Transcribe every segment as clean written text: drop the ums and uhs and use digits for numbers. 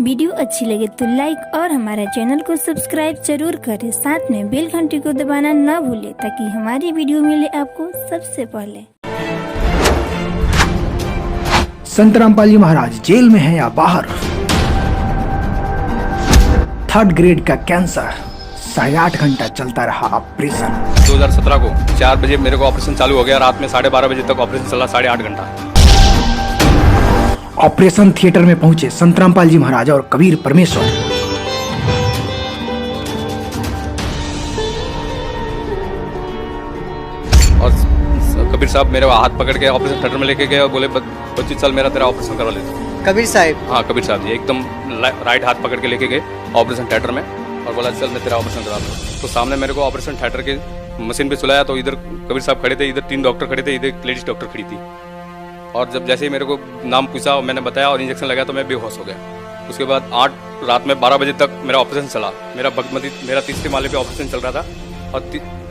Video अच्छी लगे तो लाइक और हमारे चैनल को सब्सक्राइब जरूर करें। साथ में बेल घंटी को दबाना न भूलें ताकि हमारी वीडियो मिले आपको सबसे पहले। संत रामपाल जी महाराज जेल में हैं या बाहर? 3rd ग्रेड का कैंसर, 8.5 घंटा चलता रहा ऑपरेशन। 2017 को 4 बजे मेरे को ऑपरेशन चालू हो गया। रात में 12:30 बजे तक ऑपरेशन चला, 8.5 घंटा। ऑपरेशन थिएटर में पहुंचे संत रामपाल जी महाराज और कबीर परमेश्वर। और कबीर साहब मेरे हाथ पकड़ के ऑपरेशन थिएटर में लेके गए और बोले बच्ची चल मेरा तेरा ऑपरेशन करवा लेते। कबीर साहब? हाँ, कबीर साहब जी एकदम राइट हाथ पकड़ के लेके गए ऑपरेशन थिएटर में और बोला चल मैं तेरा ऑपरेशन करा लूँ। तो सामने मेरे को ऑपरेशन थिएटर के मशीन पे सुलाया तो इधर कबीर साहब खड़े थे, इधर 3 डॉक्टर खड़े थे, इधर एक लेडीज डॉक्टर खड़ी थी। और जब जैसे ही मेरे को नाम पूछा और मैंने बताया और इंजेक्शन लगाया तो मैं बेहोश हो गया। उसके बाद रात में 12 बजे तक मेरा ऑपरेशन चला। मेरा तीसरे माले पे ऑपरेशन चल रहा था और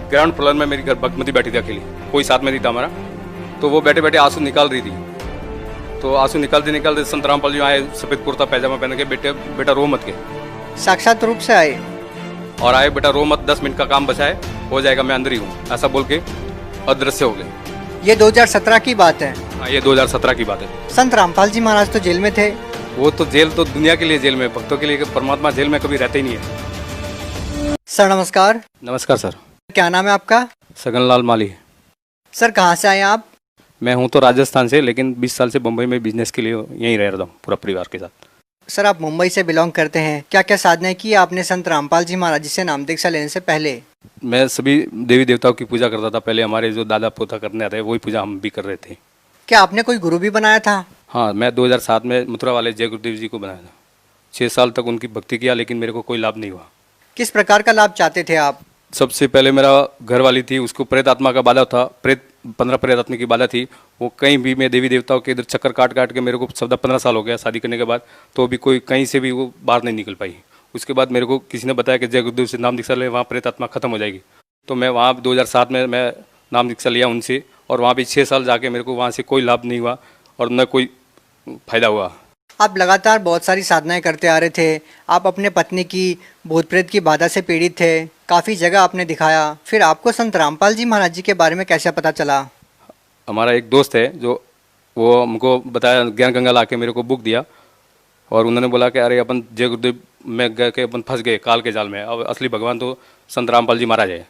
ग्राउंड फ्लोर में मेरी घर भगमती बैठी थी अकेली, कोई साथ में नहीं था हमारा। तो वो बैठे बैठे आंसू निकाल रही थी। तो आंसू निकालते निकालते संत रामपाल जी आए, सफ़ेद कुर्ता पैजामा पहन के, बेटा रो मत के। साक्षात रूप से आए और आए, बेटा रो मत, 10 मिनट का काम बचा है, हो जाएगा, मैं अंदर ही हूँ, ऐसा बोल के अदृश्य हो गए। ये 2017 की बात है? हाँ, ये 2017 की बात है। संत रामपाल जी महाराज तो जेल में थे। वो तो जेल तो दुनिया के लिए जेल में, भक्तों के लिए। परमात्मा जेल में कभी रहते ही नहीं है। सर नमस्कार। नमस्कार सर। क्या नाम है आपका? सगनलाल माली। सर कहाँ से आए आप? मैं हूँ तो राजस्थान से, लेकिन 20 साल से बम्बई में बिजनेस के लिए यहीं रह रहा हूँ पूरा परिवार के साथ। सर आप मुंबई से बिलोंग करते हैं, क्या क्या साधनाएं की आपने संत रामपाल जी महाराज जी से नाम दीक्षा लेने से पहले? मैं सभी देवी देवताओं की पूजा करता था पहले। हमारे जो दादा पोता करने आते हैं वही पूजा हम भी कर रहे थे। क्या आपने कोई गुरु भी बनाया था? हाँ, मैं 2007 में मथुरा वाले जय गुरुदेव जी को बनाया था। 6 साल तक उनकी भक्ति किया, लेकिन मेरे को कोई लाभ नहीं हुआ। किस प्रकार का लाभ चाहते थे आप? सबसे पहले मेरा घर वाली थी, उसको प्रेत आत्मा का बाधा था। 15 प्रेत आत्मा की बाधा थी। वो कहीं भी मैं देवी देवताओं के इधर चक्कर काट काट के, मेरे को 15 साल हो गया शादी करने के बाद, तो भी कोई कहीं से भी वो बाहर नहीं निकल पाई। उसके बाद मेरे को किसी ने बताया कि जय गुरुदेव से नाम दीक्षा ले, वहाँ प्रेत आत्मा खत्म हो जाएगी। तो मैं वहाँ 2007 में मैं नाम दीक्षा लिया उनसे, और वहाँ भी 6 साल जाके मेरे को वहाँ से कोई लाभ नहीं हुआ और न कोई फायदा हुआ। आप लगातार बहुत सारी साधनाएं करते आ रहे थे। आप अपने पत्नी की भूत प्रेत की बाधा से पीड़ित थे, काफ़ी जगह आपने दिखाया, फिर आपको संत रामपाल जी महाराज जी के बारे में कैसे पता चला? हमारा एक दोस्त है जो वो हमको बताया, ज्ञान गंगा ला के मेरे को बुक दिया और उन्होंने बोला कि अरे अपन जय गुरुदेव में गए के अपन फंस गए काल के जाल में, अब असली भगवान तो संत रामपाल जी महाराज है।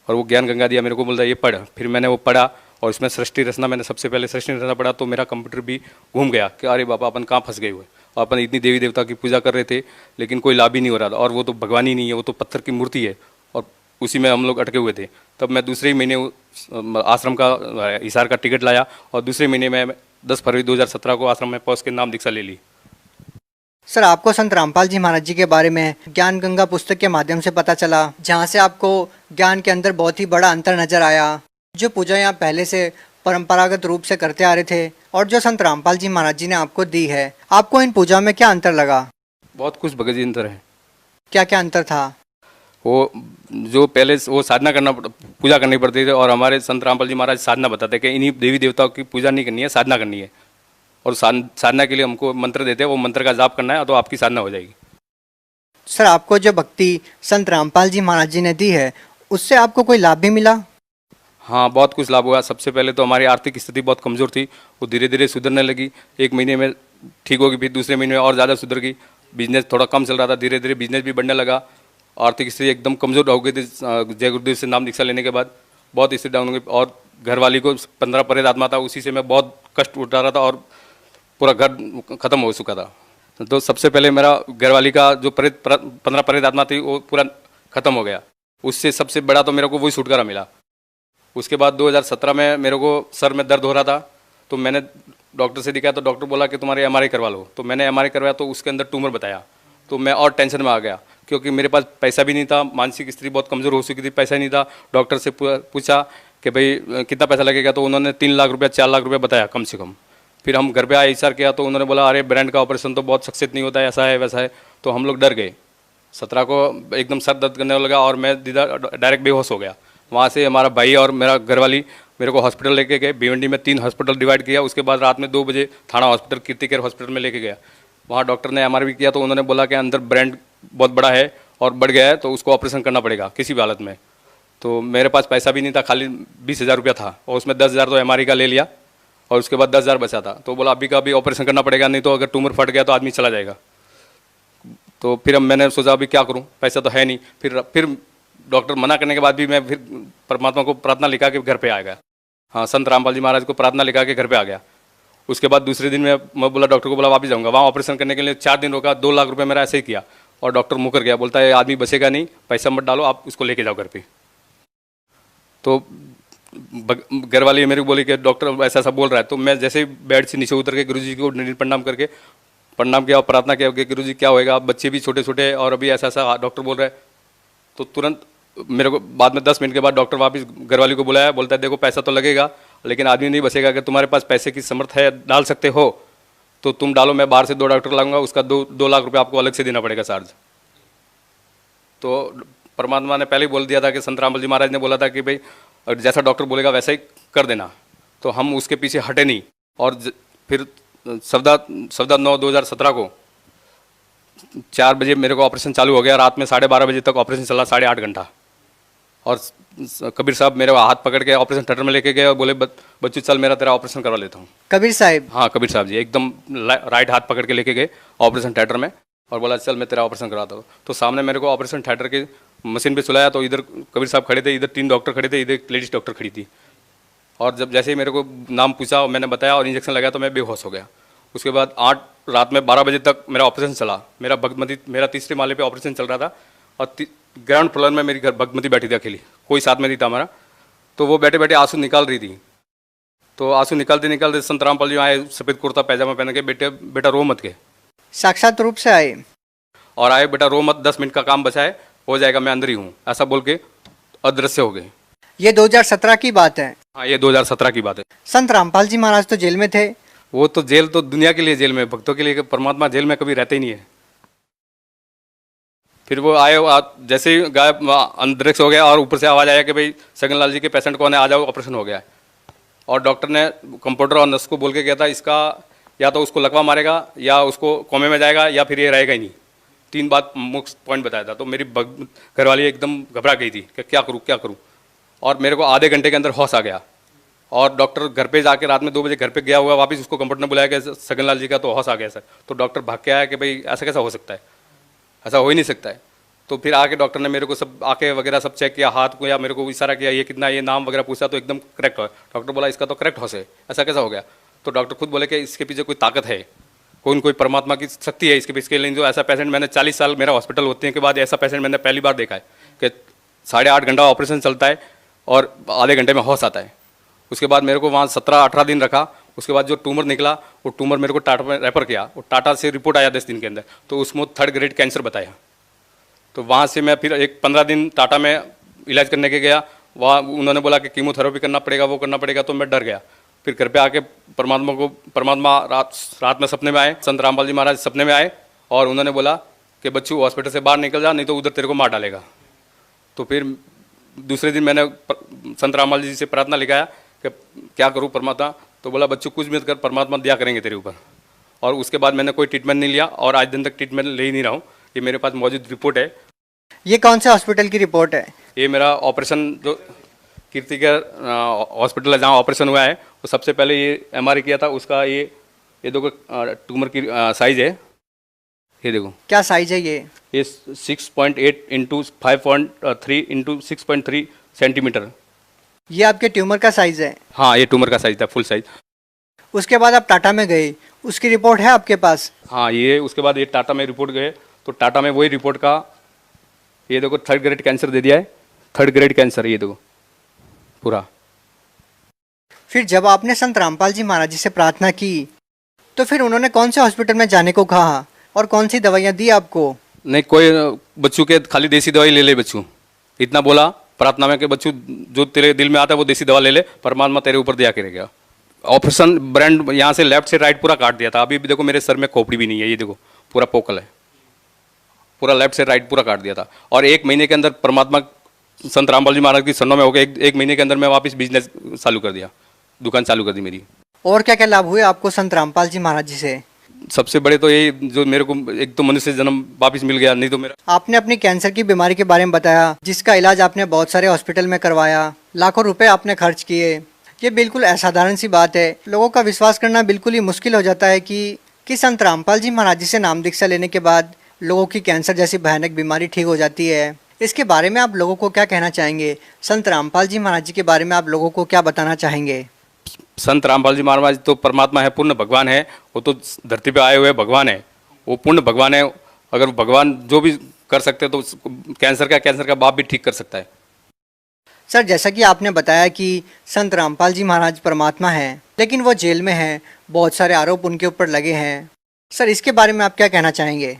और वो ज्ञान गंगा दिया मेरे को, बोलता ये पढ़। फिर मैंने वो पढ़ा और इसमें सृष्टि रचना, मैंने सबसे पहले सृष्टि रचना पढ़ा तो मेरा कंप्यूटर भी घूम गया कि अरे बाबा अपन कहाँ फंस गए हुए। और अपन इतनी देवी देवता की पूजा कर रहे थे लेकिन कोई लाभ ही नहीं हो रहा था। और वो तो भगवान ही नहीं है, वो तो पत्थर की मूर्ति है और उसी में हम लोग अटके हुए थे। तब मैं दूसरे ही महीने आश्रम का हिसार का टिकट लाया और दूसरे महीने में 10 फरवरी 2017 को आश्रम में पहुँच के नाम दीक्षा ले ली। सर आपको संत रामपाल जी महाराज जी के बारे में ज्ञान गंगा पुस्तक के माध्यम से पता चला, जहाँ से आपको ज्ञान के अंदर बहुत ही बड़ा अंतर नजर आया। जो पूजा यहाँ पहले से परंपरागत रूप से करते आ रहे थे और जो संत रामपाल जी महाराज जी ने आपको दी है, आपको इन पूजा में क्या अंतर लगा? बहुत कुछ भगत जी अंतर है। क्या क्या अंतर था? वो जो पहले वो साधना करना, पूजा करनी पड़ती थी, और हमारे संत रामपाल जी महाराज साधना बताते कि इन्हीं देवी देवताओं की पूजा नहीं करनी है, साधना करनी है। और साधना के लिए हमको मंत्र देते हैं, वो मंत्र का जाप करना है तो आपकी साधना हो जाएगी। सर आपको जो भक्ति संत रामपाल जी महाराज जी ने दी है उससे आपको कोई लाभ भी मिला? हाँ, बहुत कुछ लाभ हुआ। सबसे पहले तो हमारी आर्थिक स्थिति बहुत कमज़ोर थी, वो धीरे धीरे सुधरने लगी। 1 महीने में ठीक होगी, फिर दूसरे महीने में और ज़्यादा सुधर गई। बिजनेस थोड़ा कम चल रहा था, धीरे धीरे बिजनेस भी बढ़ने लगा। आर्थिक स्थिति एकदम कमज़ोर हो गई थी जय गुरुदेव से नाम दीक्षा लेने के बाद, बहुत स्थिति डाउन हो गई। और घर वाली को 15 प्रेत आत्मा था, उसी से मैं बहुत कष्ट उठा रहा था और पूरा घर ख़त्म हो चुका था। तो सबसे पहले मेरा घर वाली का जो 15 प्रेत आत्मा थी वो पूरा ख़त्म हो गया। उससे सबसे बड़ा तो मेरे को वही छुटकारा मिला। उसके बाद 2017 में मेरे को सर में दर्द हो रहा था, तो मैंने डॉक्टर से दिखाया तो डॉक्टर बोला कि तुम्हारे MRI करवा लो। तो मैंने MRI करवाया तो उसके अंदर ट्यूमर बताया। तो मैं और टेंशन में आ गया क्योंकि मेरे पास पैसा भी नहीं था, मानसिक स्थिति बहुत कमज़ोर हो चुकी थी, पैसा ही नहीं था। डॉक्टर से पूछा कि भाई कितना पैसा लगेगा, तो उन्होंने 3 लाख रुपया 4 लाख रुपया बताया कम से कम। फिर हम घर पे आए, हिसार किया तो उन्होंने बोला अरे ब्रेन का ऑपरेशन तो बहुत सक्सेस नहीं होता है, ऐसा है वैसा है। तो हम लोग डर गए। 17 को एकदम सर दर्द करने लगा और मैं डायरेक्ट बेहोश हो गया। वहाँ से हमारा भाई और मेरा घरवाली मेरे को हॉस्पिटल लेके गए। भिवंडी में 3 हॉस्पिटल डिवाइड किया। उसके बाद रात में 2 बजे थाना हॉस्पिटल, कीर्ति केयर हॉस्पिटल में लेके गया। वहाँ डॉक्टर ने MRI किया तो उन्होंने बोला कि अंदर ब्रेन बहुत बड़ा है और बढ़ गया है, तो उसको ऑपरेशन करना पड़ेगा किसी भी हालत में। तो मेरे पास पैसा भी नहीं था, खाली 20,000 रुपया था, और उसमें 10,000 तो MRI का ले लिया और उसके बाद 10,000 बचा था। तो बोला अभी का अभी ऑपरेशन करना पड़ेगा, नहीं तो अगर ट्यूमर फट गया तो आदमी चला जाएगा। तो फिर अब मैंने सोचा अभी क्या करूं, पैसा तो है नहीं। फिर डॉक्टर मना करने के बाद भी मैं फिर परमात्मा को प्रार्थना लिखा के घर पे आ गया। हाँ, संत रामपाल जी महाराज को प्रार्थना लिखा के घर पे आ गया। उसके बाद दूसरे दिन मैं बोला डॉक्टर को, बोला वापस जाऊँगा। वहाँ ऑपरेशन करने के लिए 4 दिन रोका, 2 लाख रुपये मेरा ऐसे ही किया, और डॉक्टर मुकर गया, बोलता है आदमी बचेगा नहीं, पैसा मत डालो, आप उसको लेके जाओ घर पे। तो घर वाले मेरे को बोले कि डॉक्टर ऐसा ऐसा बोल रहा है। तो मैं जैसे ही बेड से नीचे उतर के गुरुजी को प्रणाम करके प्रणाम किया और प्रार्थना किया कि गुरुजी क्या होएगा, बच्चे भी छोटे छोटे और अभी ऐसा ऐसा डॉक्टर बोल रहा है। तो तुरंत मेरे को बाद में 10 मिनट के बाद डॉक्टर वापस घरवाली को बुलाया, बोलता है देखो पैसा तो लगेगा लेकिन आदमी नहीं बचेगा, अगर तुम्हारे पास पैसे की समर्थ है, डाल सकते हो तो तुम डालो, मैं बाहर से 2 डॉक्टर लाऊंगा, उसका 2 लाख रुपये आपको अलग से देना पड़ेगा चार्ज। तो परमात्मा ने पहले ही बोल दिया था कि संत रामपाल जी महाराज ने बोला था कि भाई जैसा डॉक्टर बोलेगा वैसा ही कर देना। तो हम उसके पीछे हटे नहीं। और फिर सवदा 9/2017 को 4 बजे मेरे को ऑपरेशन चालू हो गया। रात में 12:30 बजे तक ऑपरेशन चला, 8.5 घंटा। और कबीर साहब मेरे हाथ पकड़ के ऑपरेशन थिएटर में लेके गए और बोले बच्चू चल मेरा तेरा ऑपरेशन करवा लेता हूँ। कबीर साहब? हाँ, कबीर साहब जी एकदम राइट हाथ पकड़ के लेके गए ऑपरेशन थिएटर में और बोला चल मैं तेरा ऑपरेशन कराता हूँ। तो सामने मेरे को ऑपरेशन थिएटर की मशीन पे सुलाया, तो इधर कबीर साहब खड़े थे, इधर 3 डॉक्टर खड़े थे, इधर एक लेडीज डॉक्टर खड़ी थी। और जब जैसे ही मेरे को नाम पूछा और मैंने बताया और इंजेक्शन लगाया तो मैं बेहोश हो गया। उसके बाद रात में 12 बजे तक मेरा ऑपरेशन चला। मेरा तीसरे माले पे ऑपरेशन चल रहा था और ग्राउंड फ्लोर में मेरी घर भगमती बैठी थी अकेली, कोई साथ में नहीं था हमारा। तो वो बैठे बैठे आंसू निकाल रही थी। तो आंसू निकालते निकालते संत रामपाल जी आए, सफ़ेद कुर्ता पैजामा पहन के, बेटा रो मत के। साक्षात रूप से आए और आए, बेटा रो मत, 10 मिनट का काम बचा है, हो जाएगा, मैं अंदर ही हूँ, ऐसा बोल के अदृश्य हो गए। ये 2017 की बात है? हाँ, ये 2017 की बात है। संत रामपाल जी महाराज तो जेल में थे। वो तो जेल तो दुनिया के लिए जेल में, भक्तों के लिए परमात्मा जेल में कभी रहते ही नहीं है। फिर वो आए, जैसे ही गायब अंतरिक्ष हो गया और ऊपर से आवाज़ आया कि भाई सगनलाल जी के पेशेंट कौन है, आ जाओ, ऑपरेशन हो गया है। और डॉक्टर ने कंपाउंडर और नर्स को बोल के किया था इसका या तो उसको लकवा मारेगा या उसको कोमे में जाएगा या फिर ये रहेगा ही नहीं। 3 बात मुख्य पॉइंट बताया था। तो मेरी घरवाली एकदम घबरा गई थी कि क्या करूँ। और मेरे को आधे घंटे के अंदर होश आ गया। और डॉक्टर घर पे जाके रात में 2 बजे घर पे गया हुआ, वापस उसको कंपाउंडर ने बुलाया कि सगनलाल जी का तो होश आ गया सर। तो डॉक्टर भाग के आया कि भाई ऐसा कैसा हो सकता है, ऐसा हो ही नहीं सकता है। तो फिर आके डॉक्टर ने मेरे को सब आके वगैरह सब चेक किया, हाथ को या मेरे को इशारा किया, ये कितना, ये नाम वगैरह पूछा, तो एकदम करेक्ट हो। डॉक्टर बोला इसका तो करेक्ट होश है, ऐसा कैसा हो गया। तो डॉक्टर खुद बोले कि इसके पीछे कोई ताकत है, कोई परमात्मा की शक्ति है इसके पीछे के लिए। जो ऐसा पेशेंट मैंने 40 साल मेरा हॉस्पिटल होते के बाद ऐसा पेशेंट मैंने पहली बार देखा है कि 8.5 घंटा ऑपरेशन चलता है और आधे घंटे में होश आता है। उसके बाद मेरे को वहाँ 17-18 दिन रखा। उसके बाद जो ट्यूमर निकला वो ट्यूमर मेरे को टाटा में रेफर किया। वो टाटा से रिपोर्ट आया 10 दिन के अंदर, तो उसमें 3rd ग्रेड कैंसर बताया। तो वहाँ से मैं फिर 15 दिन टाटा में इलाज करने के गया। वहाँ उन्होंने बोला कि कीमोथेरेपी करना पड़ेगा, वो करना पड़ेगा। तो मैं डर गया। फिर घर पे आके परमात्मा रात में सपने में आए, संत रामपाल जी महाराज सपने में आए और उन्होंने बोला कि बच्चू हॉस्पिटल से बाहर निकल जा, नहीं तो उधर तेरे को मार डालेगा। तो फिर दूसरे दिन मैंने संत रामपाल जी से प्रार्थना लिखाया कि क्या करूँ परमात्मा। तो बोला बच्चू कुछ भी कर, परमात्मा दिया करेंगे तेरे ऊपर। और उसके बाद मैंने कोई ट्रीटमेंट नहीं लिया और आज दिन तक ट्रीटमेंट ले ही नहीं रहा हूँ। ये मेरे पास मौजूद रिपोर्ट है। ये कौन से हॉस्पिटल की रिपोर्ट है? ये मेरा ऑपरेशन जो कीर्ति केयर हॉस्पिटल है जहाँ ऑपरेशन हुआ है, वो सबसे पहले ये MRI किया था उसका। ये देखो ट्यूमर की साइज है, ये देखो क्या साइज है। ये 6.8 इंटू 5.3 इंटू 6.3 सेंटीमीटर। ये आपके ट्यूमर का साइज है? हाँ, ये ट्यूमर का साइज था, फुल साइज। उसके बाद आप टाटा में गए, उसकी रिपोर्ट है आपके पास? हाँ, ये उसके बाद ये टाटा में रिपोर्ट गए, तो टाटा में वही रिपोर्ट का ये देखो 3rd ग्रेड कैंसर दे दिया है। 3rd ग्रेड कैंसर, ये देखो पूरा। फिर जब आपने संत रामपाल जी महाराज जी से प्रार्थना की तो फिर उन्होंने कौन से हॉस्पिटल में जाने को कहा और कौन सी दवाइयाँ दी आपको? नहीं, कोई बच्चू के खाली देसी दवाई ले बच्चू, इतना बोला प्रार्थना में कि बच्चू जो तेरे दिल में आता है वो देसी दवा ले ले, परमात्मा तेरे ऊपर दिया करेगा। ऑपरेशन ब्रेन यहाँ से लेफ्ट से राइट पूरा काट दिया था। अभी भी देखो मेरे सर में खोपड़ी भी नहीं है, ये देखो पूरा पोकल है, पूरा लेफ्ट से राइट पूरा काट दिया था। और 1 महीने के अंदर परमात्मा संत रामपाल जी महाराज की सन्नों में हो गए। एक महीने के अंदर मैं वापस बिजनेस चालू कर दिया, दुकान चालू कर दी मेरी। और क्या क्या लाभ हुए आपको संत रामपाल जी महाराज जी से? सबसे बड़े तो यही जो मेरे को एक तो मनुष्य जन्म वापस मिल गया, नहीं तो मेरा आपने अपनी कैंसर की बीमारी के बारे में बताया, जिसका इलाज आपने बहुत सारे हॉस्पिटल में करवाया, लाखों रुपए आपने खर्च किए। ये बिल्कुल असाधारण सी बात है। लोगों का विश्वास करना बिल्कुल ही मुश्किल हो जाता है कि संत रामपाल जी महाराज जी से नाम दीक्षा लेने के बाद लोगों की कैंसर जैसी भयानक बीमारी ठीक हो जाती है। इसके बारे में आप लोगों को क्या कहना चाहेंगे? संत रामपाल जी महाराज जी के बारे में आप लोगों को क्या बताना चाहेंगे? संत रामपाल जी महाराज तो परमात्मा है, पूर्ण भगवान है। वो तो धरती पे आए हुए भगवान है, वो पूर्ण भगवान है। अगर भगवान जो भी कर सकते हैं तो कैंसर का बाप भी ठीक कर सकता है। सर, जैसा कि आपने बताया कि संत रामपाल जी महाराज परमात्मा हैं, लेकिन वो जेल में हैं, बहुत सारे आरोप उनके ऊपर लगे हैं। सर, इसके बारे में आप क्या कहना चाहेंगे?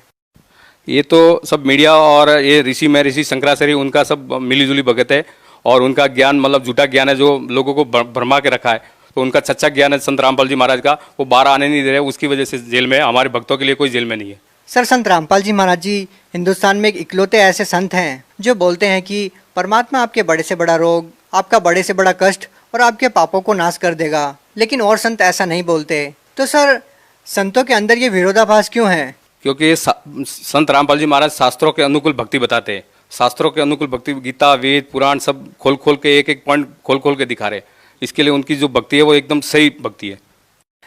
ये तो सब मीडिया और ये ऋषि महर्षि शंकराचार्य उनका सब मिलीजुली भगत है, और उनका ज्ञान मतलब झूठा ज्ञान है जो लोगों को भरमा के रखा है। तो उनका सच्चा ज्ञान है संत रामपाल जी महाराज का, वो बाहर आने नहीं दे रहे, उसकी वजह से जेल में। हमारे भक्तों के लिए कोई जेल में नहीं है। सर, संत रामपाल जी महाराज जी हिंदुस्तान में एक इकलौते ऐसे संत हैं जो बोलते हैं कि परमात्मा आपके बड़े से बड़ा रोग, आपका बड़े से बड़ा कष्ट और आपके पापों को नाश कर देगा, लेकिन और संत ऐसा नहीं बोलते। तो सर, संतों के अंदर ये विरोधाभास क्यों है? क्योंकि संत रामपाल जी महाराज शास्त्रों के अनुकूल भक्ति बताते हैं। शास्त्रों के अनुकूल भक्ति, गीता, वेद, पुराण सब खोल खोल के एक एक पॉइंट खोल के दिखा रहे। इसके लिए उनकी जो भक्ति है वो एकदम सही भक्ति है।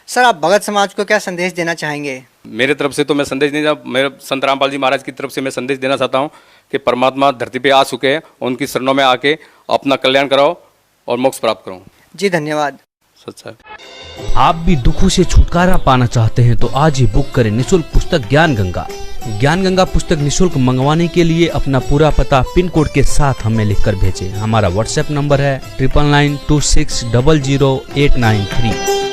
सर, आप भगत समाज को क्या संदेश देना चाहेंगे? मेरे तरफ से तो मैं संदेश नहीं, मेरे संत रामपाल जी महाराज की तरफ से मैं संदेश देना चाहता हूँ कि परमात्मा धरती पे आ चुके हैं, उनकी शरणों में आके अपना कल्याण कराओ और मोक्ष प्राप्त करो। जी धन्यवाद। सच्चा है। आप भी दुखों से छुटकारा पाना चाहते हैं तो आज ही बुक करें निःशुल्क पुस्तक ज्ञान गंगा। ज्ञान गंगा पुस्तक निःशुल्क मंगवाने के लिए अपना पूरा पता पिन कोड के साथ हमें लिखकर भेजें। हमारा व्हाट्सएप नंबर है 9992600893।